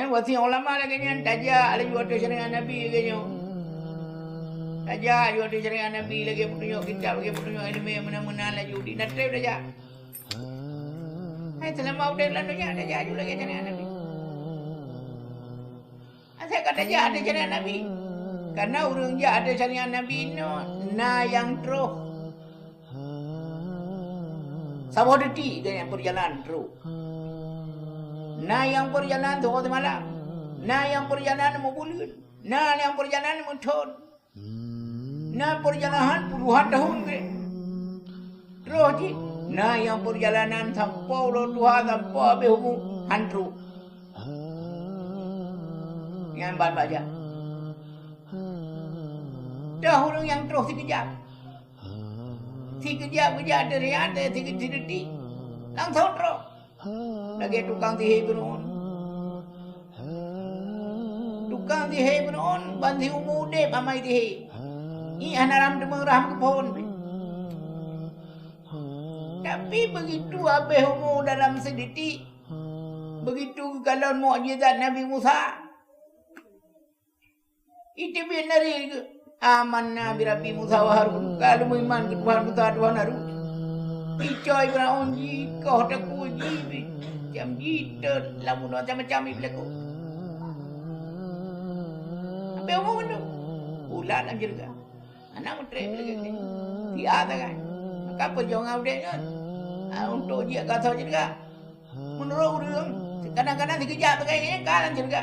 wasi ulama lagi ni tajak lagi waktu syariat Nabi lagi ni. Tajak waktu syariat Nabi lagi petunjuk kitab lagi petunjuk ilmu yang mana-mana lagi di natrib tajak. Hai selama udah lalunya tajak juga lagi syariat Nabi. Saya kata tajak ada syariat Nabi. Karena orang je ada syariat Nabi no na yang terus. Sama deti kan yang perjalanan terus. Na yang perjalanan tu kata malam. Na yang perjalanan mau bulan. Na yang perjalanan mau tahun. Na perjalanan puluhan tahun ke. Terus je. Na yang perjalanan sampai Allah Tuhan sampai habis umur hantu. Yang baca. Dah orang yang terus sekejap. Sekejap dari ada detik. Langsung terus. Lagi tukang sihir beron. Tukang sihir beron. Banti umur dek amai sihir. Ini anaram demerah ke pohon. Tapi begitu habis umur dalam sedetik. Begitu kalau mukjizat Nabi Musa. Itu benar ke? Amanna bi Rabbi Musa wa Harun. Kalau beriman ke Tuhan Musa Tuhan Harun. Icoy Firaun kau tak kuji. Jam kita lamun macam-macam berlaku. Apa yang mau tu? Ulat nak juga. Anak menteri lagi ni. Dia kan. Maka perjuangan dia kan. Untuk dia kata juga. Menurut orang kadang-kadang dikejar begini kan juga.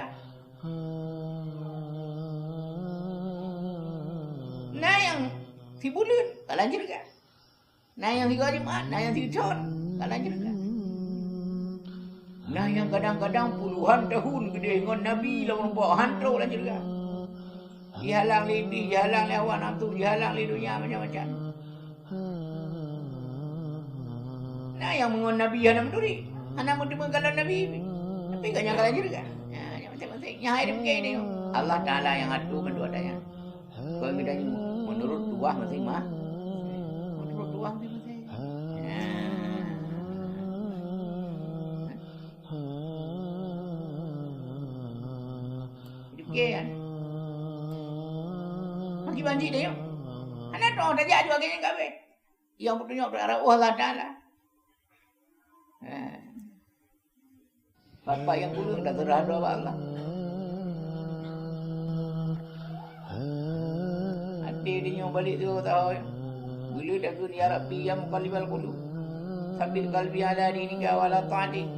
Nah yang si bulan kalah juga. Nah yang si Jumat, nah yang si John kalah juga. Nah yang kadang-kadang puluhan tahun gede dengan Nabi lawan bawa hantu lah juga. Dihalang lidi, dihalang lawan nafsu, dihalang lidunya macam-macam. Nah yang mengon Nabi yang menduri, anak muda menggalau Nabi. Tapi kan yang kalah juga. Ya macam-macam. Yang hari begini Allah Taala yang adu berdua daya. Kau kita menurut dua masih mah. Menurut dua masih masih. Hidup kian. Masih banci dia. Anak tu dah jadi juga kayaknya kabe. Yang bertunjuk berarah Allah Taala. Bapak yang dulu dah terhadap Allah. Dia balik tu tahu bila dah kun ya Rabbi ya muqallibal qulub sabbit qalbi ala dinika wala ta'di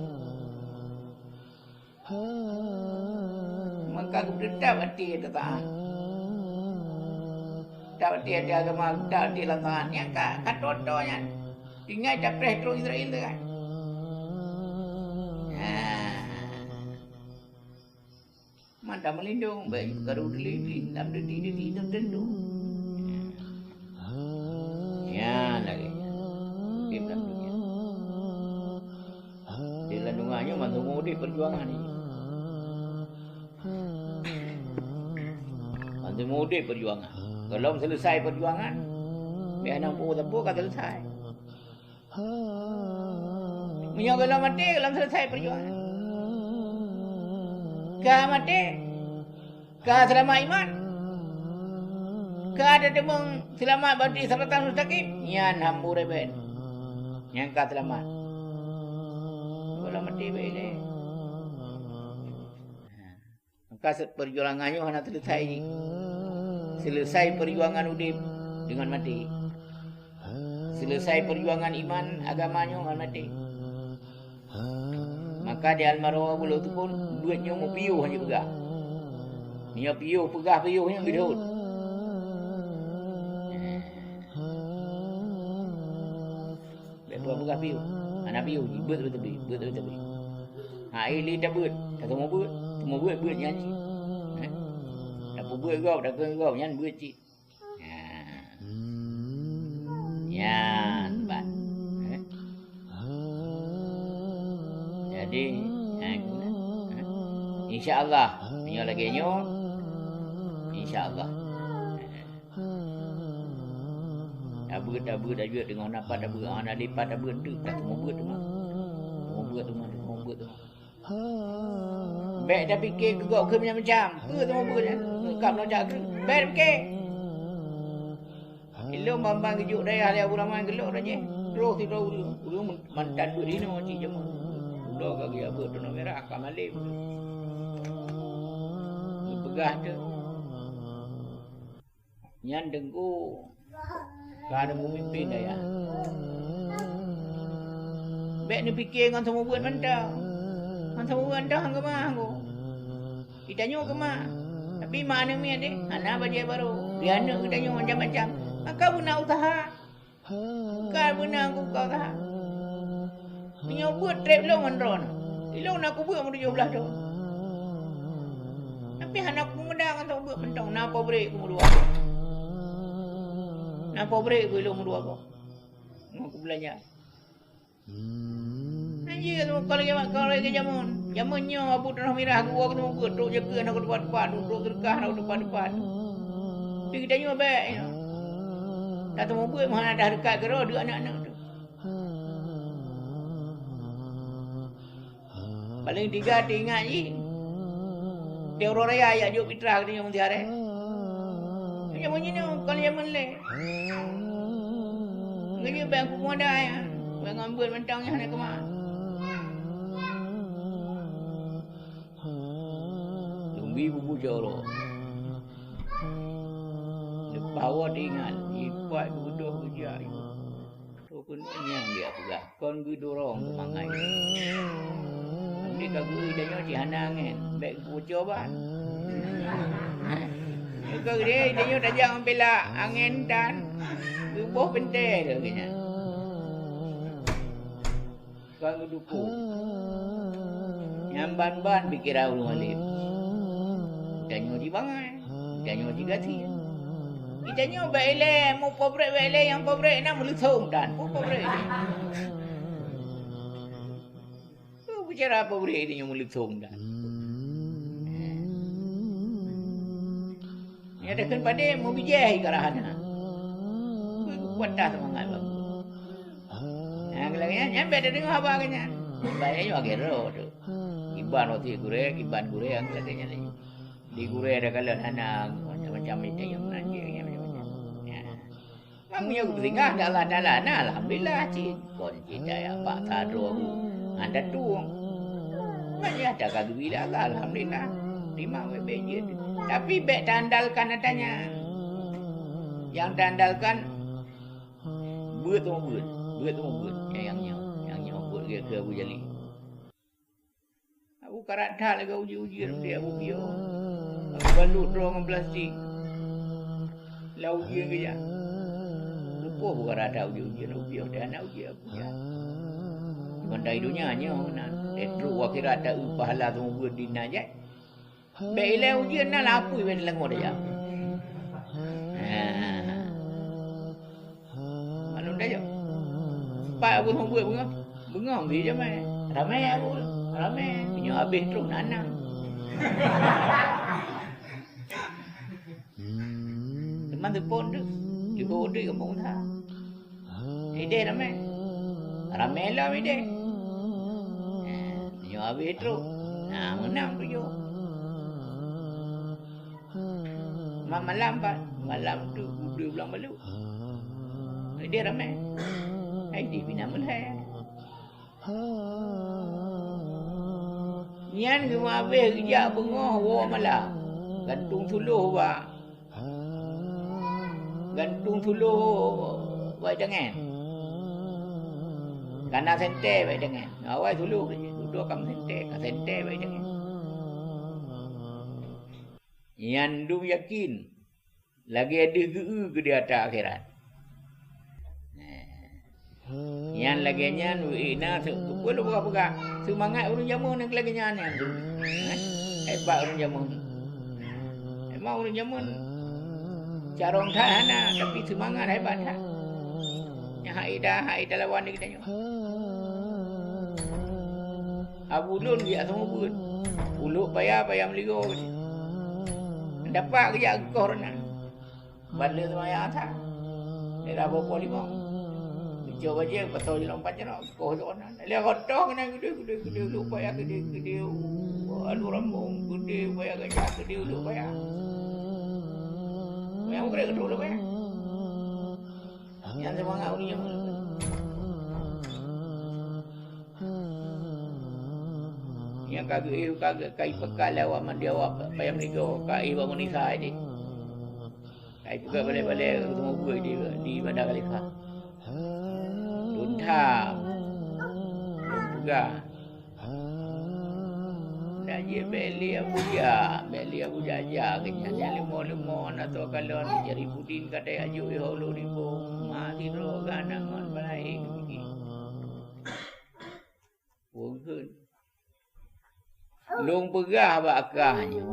maka tetap hati dia tahan tak hati dia agama tak hati lah tahan yang kat contohnya tinggal capres terus Israel tu kan mantap melindung baik karu dili dalam diri tertentu. Ya lagi. Dia dalam dunia. Dia landungannya masuk mudi perjuangan ni. Masuk mudi perjuangan. Kalau selesai perjuangan, dia nak pun kan selesai. Menyokong kalau mati, kalau selesai perjuangan. Kau mati, kau selama iman. Kada demung selamat bagi seratan mustaqim nyan hambur ben yang ka selamat kalau mati bele maka perjuangannya hanya selesai perjuangan udip dengan mati selesai perjuangan iman agamanya dengan mati maka di almarhum bulu tu pun duitnya mau piuh hanya pegah dia pegah piuhnya bidut. Bukan piu. Anak piu betul. Ha ini dah buat. Tak mau buat nyanyi. Dah buat kau, dah kau nyanyi buat cik. Ya, ban. Jadi, insya-Allah, punya lagi nyo. Insya-Allah. Dah buat dengan apa dah buat anak lipat dah buat tu dah mau buat tu mah. Bek dah fikir gegok ke macam-macam. Ke tu mobil kan. Kap nak cak ke. Bek dah fikir. Ilmu bambang kejuk daya dia ramai gelok dah je. Terus tidak ulu mantan duit ini macam jamu. Udah kaki apa tu nak merah akam alim. Pegah tu. Nyan dengku. Kan memimpin dah ya. Bek ni fikir kan semua buat mentah. Kan semua buat mentah ke mah aku. Kita nyu ke mah. Tapi mana mi adik? Anak baca baru. Dia nak kita nyu macam-macam. Kau pun nak usaha. Kau pun nak aku kau usaha. Punya buat trip lo mandron. Ilo nak aku buat 17 tu. Tapi anak aku muda kan tak buat mentang. Napa break aku dua. Napa break aku ilo dua aku. Aku belajar. Aje tu kalau lagi jamun. Jamunnya abu tanah merah aku tu buat duk jaga nak depan-depan, duduk terkah nak depan-depan. Tapi kita nyu baik. Dah tu buat mana dah dekat ke dua anak-anak tu. Paling tiga ingat je. Dia orang raya ayat juk fitrah dia yang tiare. Jamunnya ni kalau jamun le. Ngini bang aku muda ya. Bang ambil mentangnya nak ke mana? Lumbi bubu joro. Bawa dengan ipat budoh kerja itu. Tu pun yang dia pegah. Kon gu dorong mangai. Dia kagui dia nyoci hanangan. Baik bocor ban. Kau dia nyoci dah jangan bela angin dan buah penting tu kena. Kau dukung. Nyamban-ban fikir awal malim. Kita nyoci bangai. Kita nyoci gati. Kita nyoba ele, mau pobrek ele yang pobrek nak melutung dan pobrek. Tu bicara pobrek dia yang melutung dan. Ni ada kan pada mau bijai karahana. Kuat dah semangat bagus. Nah, kalau nyampe ada dengar apa kanya. Bayar juga kero tu. Iban roti gure, iban gure yang katanya ni. Di gure ada kalau anak macam-macam itu yang menanjir macam-macam. Ya. Mamanya aku tinggal dalam alhamdulillah cik. Kon kita ya Pak Tadro ada tuang. Banyak ada kagui dah alhamdulillah. 5 WBJ. Tapi bek tandalkan adanya. Yang tandalkan buat yang buat dia ke Abu Jali. Aku karat dah lagi uji-uji dia Abu Bio. Aku balut dorong plastik. Lau uji ke ya. Lupa bukan ada uji-uji Abu Bio dan anak uji Abu ya. Mandai dunia nya nak etru akhirat ada pahala tu buat dina je. Bele uji nak lapui ben lengo dia. Malu dah je. Pak aku buat bengong dia mai. Ramai aku. Ramai punya habis terus nanang. Teman telefon tu. Juga order kampung dah. Ide ramai. Ramai lah ide. Punya habis terus. Nah, menang tu je. Malam tu dia pulang balik. Ide ramai. Ide bina mulai. Nian ke mabeh kerja bengah wa malam. Gantung suluh ba. Gantung suluh ba jangan. Kana sente ba jangan. Awai suluh duduk kam sente, ka sente ba jangan. Nian dum yakin lagi ada geu ke di atas akhirat. Yang lagi nyan ina boleh buka-buka semangat urang jamun nak lagi nyan tu. Hebat urang jamun. Emang urang jamun carong tahana tapi semangat hebat dah. Nya haidah lawan ni kita nyo. Abu Lun dia semua buat. Uluk payah meligo. Dapat kerja korna. Balik semaya atas. Era berapa 5. Coba je pasal jalan panjang kau zonan. Lihat kotor kena gede lupa ya gede. Alu rambung gede upaya gajah gede lupa ya. Yang gede lupa ya. Yang semangat ni yang yang kagak kai pekal awak mandi awak payah menigo kai bangun ni saja. Kai juga balik-balik ketemu gue di Bandar Khalifah. Duntham. Juga. Dah je beli Abu Jaja kenyanya limon atau kalau cari pudin kata aju holo ribu mati ro ganangan balai begini. Bukan. Long pegah bakahnya.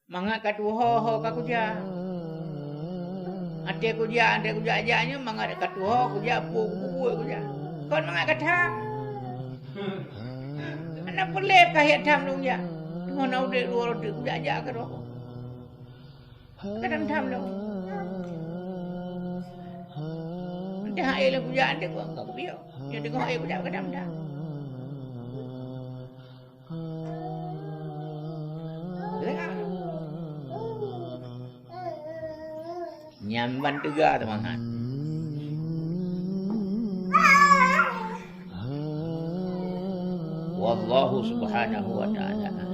Mangat kat ho ka kuja. Ate kuja ajanya mangat kat ho kuja buku kuja. Kon mangat kat ham. Anak pelep kah ya tham dong ya. Mana udah luar udah kuja ke ro. Kadang tham dong. Dah ai le kuja ande ko enggak biar. Dia tengok ai kuja kadang dah. Nyamban tegak teman-teman. Wallahu subhanahu wa ta'ala